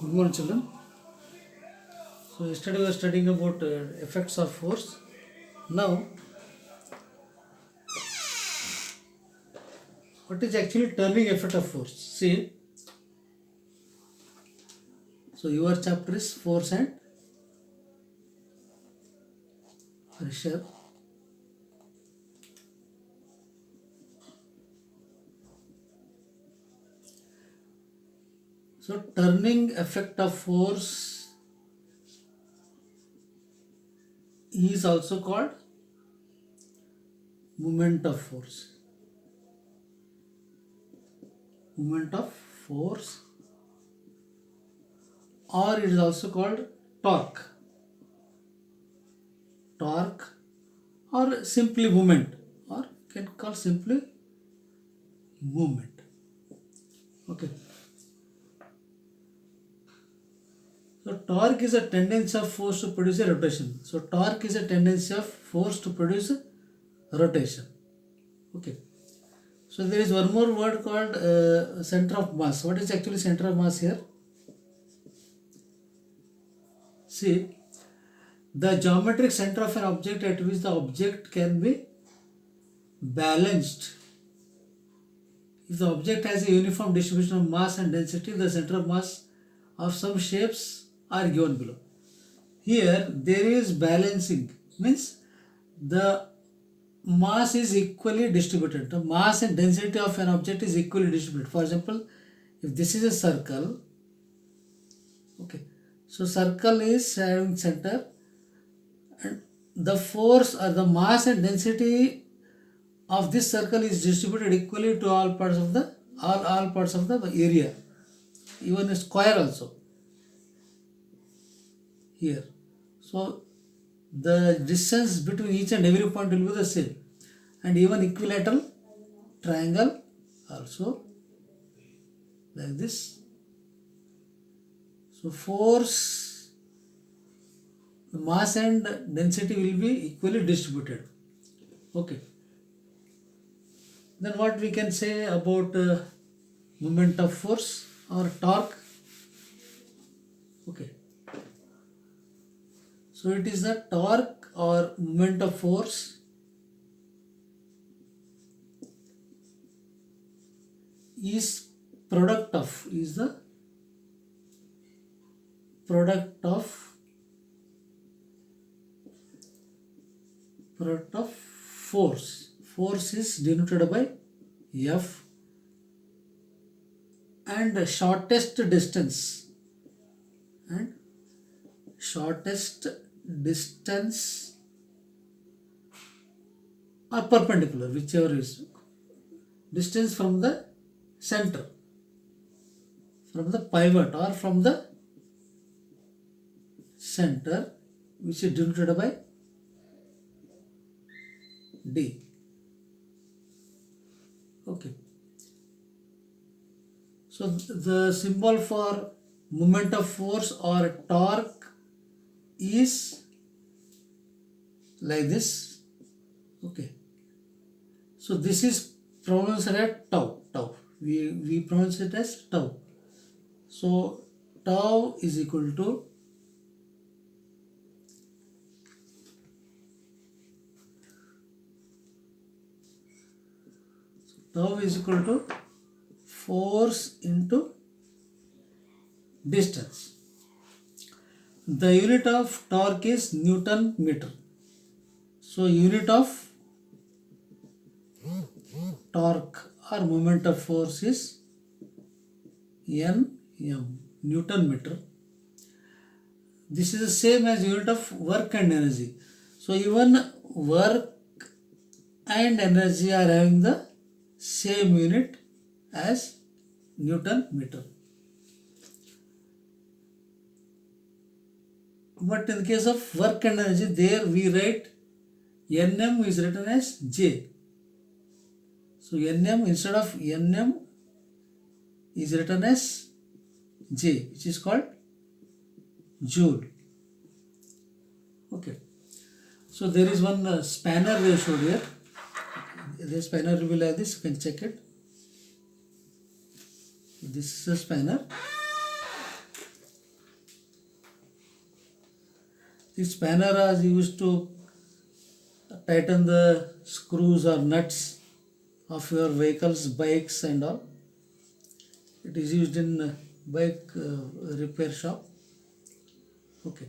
Good morning, children. So yesterday we were studying about effects of force. Now, what is actually turning effect of force? See, so your chapter is force and pressure. So turning effect of force is also called moment of force. Moment of force, or it is also called torque. Torque, or simply movement, or you can call simply movement. Okay. So torque is a tendency of force to produce a rotation. So torque is a tendency of force to produce a rotation. Okay. So there is one more word called center of mass. What is actually center of mass here? See, the geometric center of an object at which the object can be balanced. If the object has a uniform distribution of mass and density, the center of mass of some shapes are given below. Here there is balancing, means the mass is equally distributed. The mass and density of an object is equally distributed. For example, if this is a circle, okay, so circle is having center, and the force or the mass and density of this circle is distributed equally to all parts of the all parts of the area, even a square also here. So the distance between each and every point will be the same, and even equilateral triangle also like this. So force, the mass and density will be equally distributed. Okay. Then what we can say about moment of force or torque? Okay. So it is the torque or moment of force is the product of force. Force is denoted by F, and shortest distance or perpendicular, whichever is distance from the center, from the pivot or from the center, which is denoted by D. Okay. So the symbol for moment of force or torque is like this. Okay. So this is pronounced as tau. We pronounce it as tau. So tau is equal to force into distance. The unit of torque is Newton meter. So unit of torque or moment of force is Nm, Newton meter. This is the same as unit of work and energy. So even work and energy are having the same unit as Newton meter. But in the case of work and energy, there we write Nm is written as J. So Nm instead of Nm is written as J, which is called Joule. Okay. So there is one spanner we showed here. The spanner will be like this. You can check it. This is a spanner. This spanner is used to tighten the screws or nuts of your vehicles, bikes and all. It is used in bike repair shop. Okay.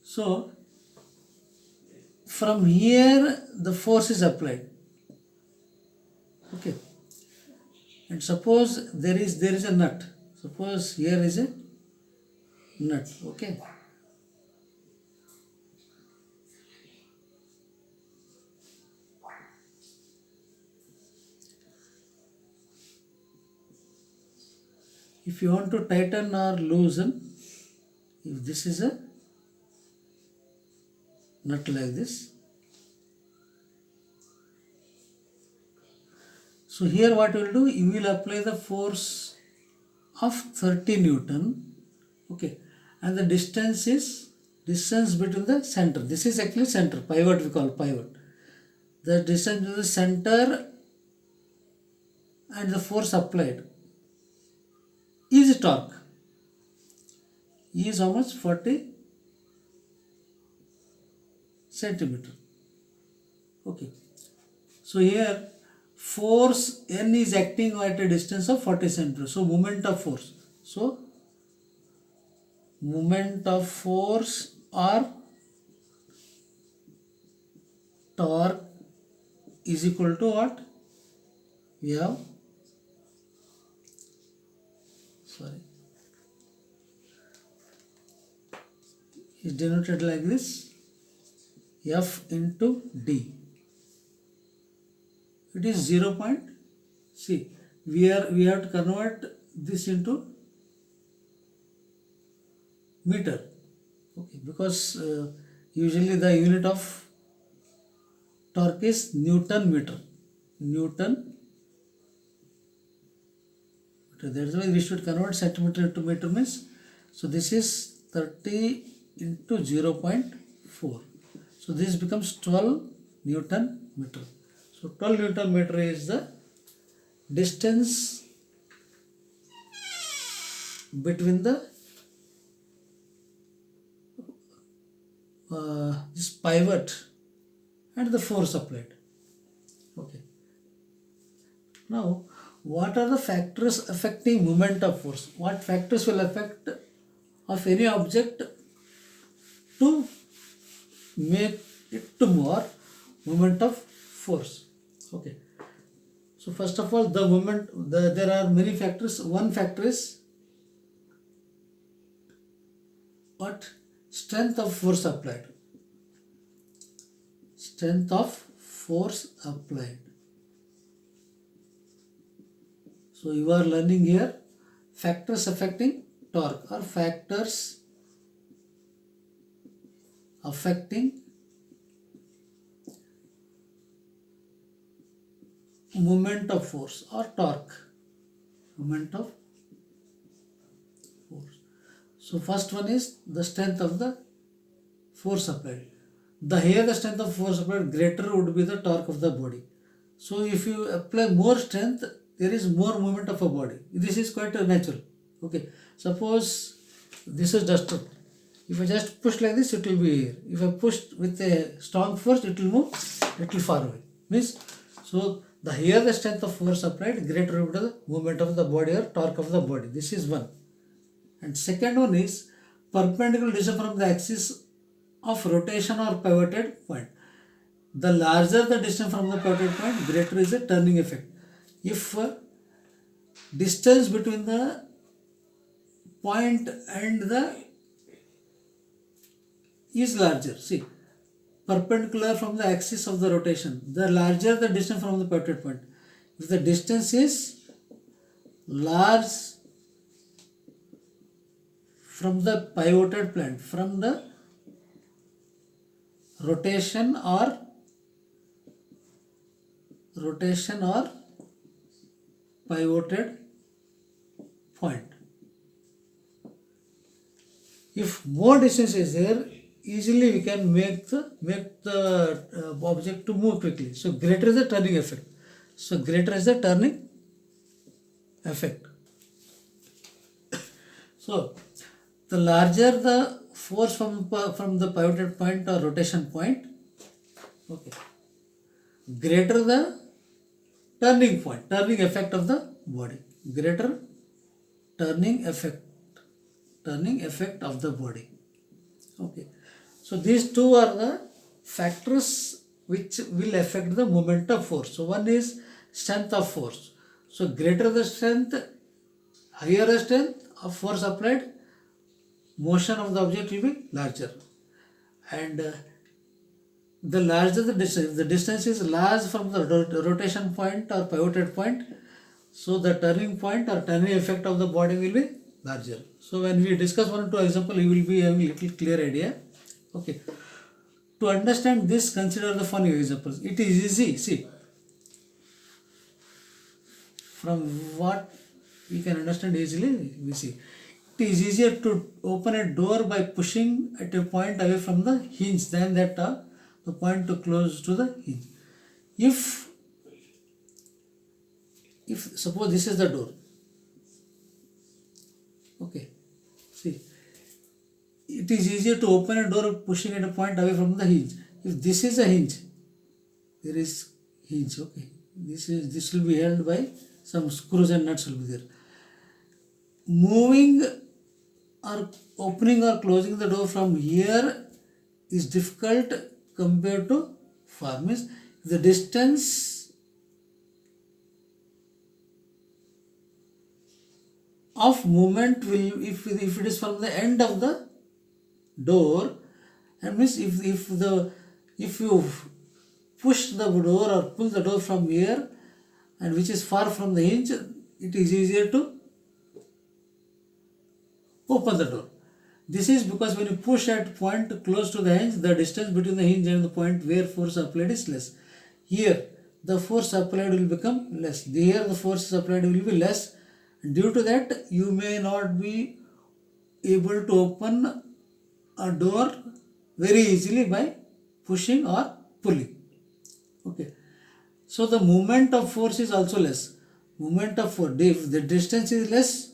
So from here the force is applied. Okay. And suppose there is a nut. Suppose here is a nut. Okay. If you want to tighten or loosen, if this is a nut like this, so here what you will do, you will apply the force of 30 Newton, okay, and the distance is distance between the center. This is actually center, pivot we call pivot. The distance between the center and the force applied is torque. Is how much? 40 centimeter. Okay. So here force N is acting at a distance of 40 centimeters. So moment of force. So moment of force or torque is equal to what? We have, is denoted like this, F into D. It is 0. See, we have to convert this into meter. Okay, because usually the unit of torque is Newton meter. Newton meter. That's why we should convert centimeter into meter means. So this is 30 into 0.4. So this becomes 12 Newton meter. So 12 Newton meter is the distance between the this pivot and the force applied. Okay. Now, what are the factors affecting moment of force? What factors will affect of any object to make it to more moment of force? Okay. So first of all, the moment, there are many factors. One factor is what? Strength of force applied. Strength of force applied. So you are learning here factors affecting torque or factors affecting moment of force or torque. Moment of force. So first one is the strength of the force applied. The higher the strength of force applied, greater would be the torque of the body. So if you apply more strength, there is more movement of a body. This is quite natural. Okay. Suppose this is duster. If I just push like this, it will be here. If I push with a strong force, it will move little far away. Means, so the higher the strength of force applied, greater will be the movement of the body or torque of the body. This is one. And second one is perpendicular distance from the axis of rotation or pivoted point. The larger the distance from the pivoted point, greater is the turning effect. If distance between the point and the is larger, see, perpendicular from the axis of the rotation, the larger the distance from the pivoted point. If the distance is large from the pivoted point, from the rotation or pivoted point. If more distance is there, easily we can make the object to move quickly. So greater is the turning effect. So greater is the turning effect. So the larger the force from the pivoted point or rotation point, okay, greater the turning effect of the body, greater turning effect of the body. Okay, so these two are the factors which will affect the moment of force. So one is strength of force. So greater the strength, higher the strength of force applied, motion of the object will be larger. And the larger the distance, if the distance is large from the rotation point or pivoted point, so the turning point or turning effect of the body will be larger. So when we discuss one or two examples, you will be having a little clear idea. Okay. To understand this, consider the following examples. It is easy, see, from what we can understand easily, we see. It is easier to open a door by pushing at a point away from the hinge than that the point to close to the hinge. If suppose this is the door, okay, see, it is easier to open a door pushing at a point away from the hinge. If this is a hinge, there is hinge, okay, this will be held by some screws and nuts will be there. Moving or opening or closing the door from here is difficult compared to far. Means the distance of movement will, if it is from the end of the door, and means if you push the door or pull the door from here and which is far from the hinge, it is easier to open the door. This is because when you push at point close to the hinge, the distance between the hinge and the point where force applied is less. Here the force applied will become less. Here the force applied will be less. Due to that, you may not be able to open a door very easily by pushing or pulling. Okay. So the moment of force is also less. Moment of force, if the distance is less,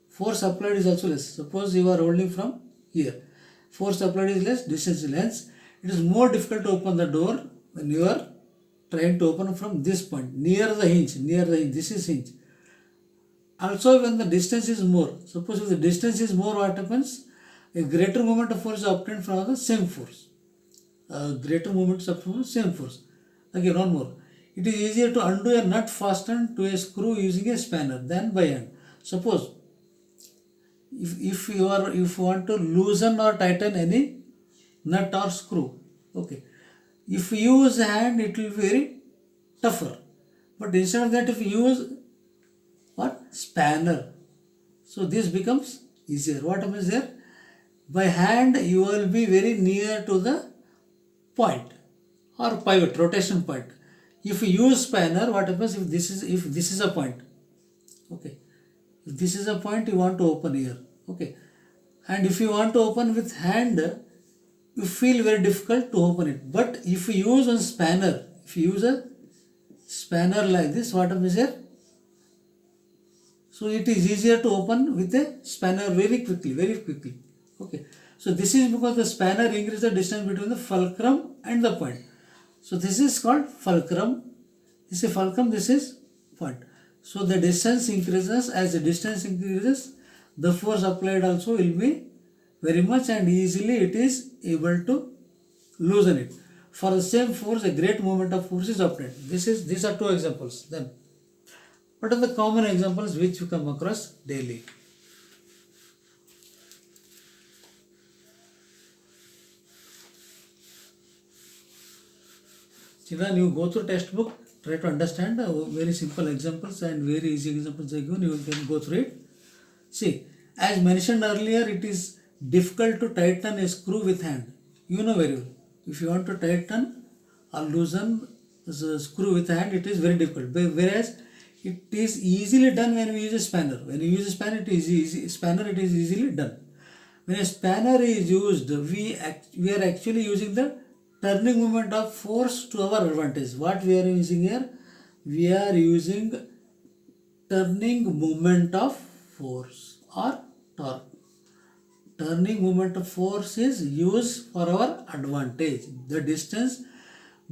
force applied is also less. Suppose you are holding from here, force applied is less, distance is less. It is more difficult to open the door when you are trying to open from this point, near the hinge, this is hinge. Also when the distance is more, suppose if the distance is more, what happens? A greater moment of force is obtained from the same force. Greater moment is obtained from the same force. Again, one more. It is easier to undo a nut fastened to a screw using a spanner than by hand. Suppose if you want to loosen or tighten any nut or screw, okay, if you use hand, it will be very tougher. But instead of that, if you use what? Spanner. So this becomes easier. What happens there? By hand, you will be very near to the point or pivot, rotation point. If you use spanner, what happens if this is a point? Okay. If this is a point, you want to open here. Okay. And if you want to open with hand, you feel very difficult to open it. But if you use a spanner, like this, what happens here? So it is easier to open with a spanner very quickly. Okay. So this is because the spanner increases the distance between the fulcrum and the point. So this is called fulcrum. This is fulcrum, this is point. So the distance increases. As the distance increases, the force applied also will be very much, and easily it is able to loosen it. For the same force, a great moment of force is obtained. These are two examples. Then, what are the common examples which you come across daily? Children, you go through textbook, try to understand very simple examples and very easy examples I given, you can go through it. See, as mentioned earlier, it is difficult to tighten a screw with hand. You know very well. If you want to tighten or loosen the screw with hand, it is very difficult. Whereas it is easily done when we use a spanner. When you use a spanner, it is easily done. When a spanner is used, we are actually using the turning moment of force to our advantage. What we are using here? We are using turning moment of force or torque. turning moment of force is used for our advantage. The distance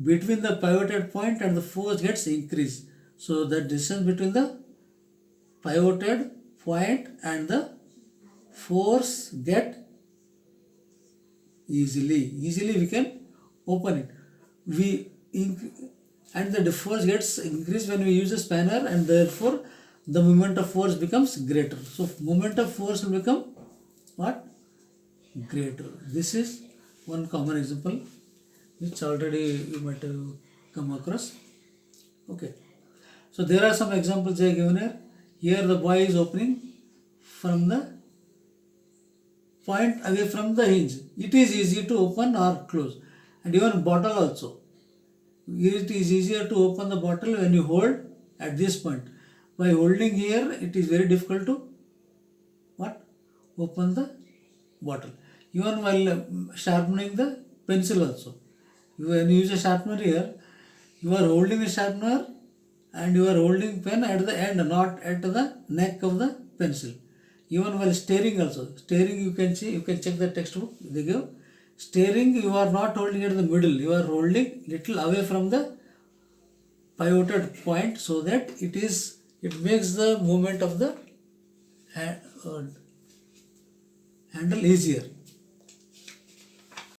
between the pivoted point and the force gets increased. So the distance between the pivoted point and the force get easily we can open it. And the force gets increased when we use a spanner, and therefore the moment of force becomes greater. So moment of force will become what? Greater. This is one common example which already you might have come across. Okay. So there are some examples I have given here. Here the boy is opening from the point away from the hinge. It is easy to open or close. And even bottle also. It is easier to open the bottle when you hold at this point. By holding here, it is very difficult to what? Open the bottle. Even while sharpening the pencil also. When you use a sharpener here, you are holding the sharpener and you are holding pen at the end, not at the neck of the pencil. Even while steering also. Steering you can see, you can check the textbook. They give steering, you are not holding at the middle. You are holding little away from the pivoted point, so that it makes the movement of the handle easier.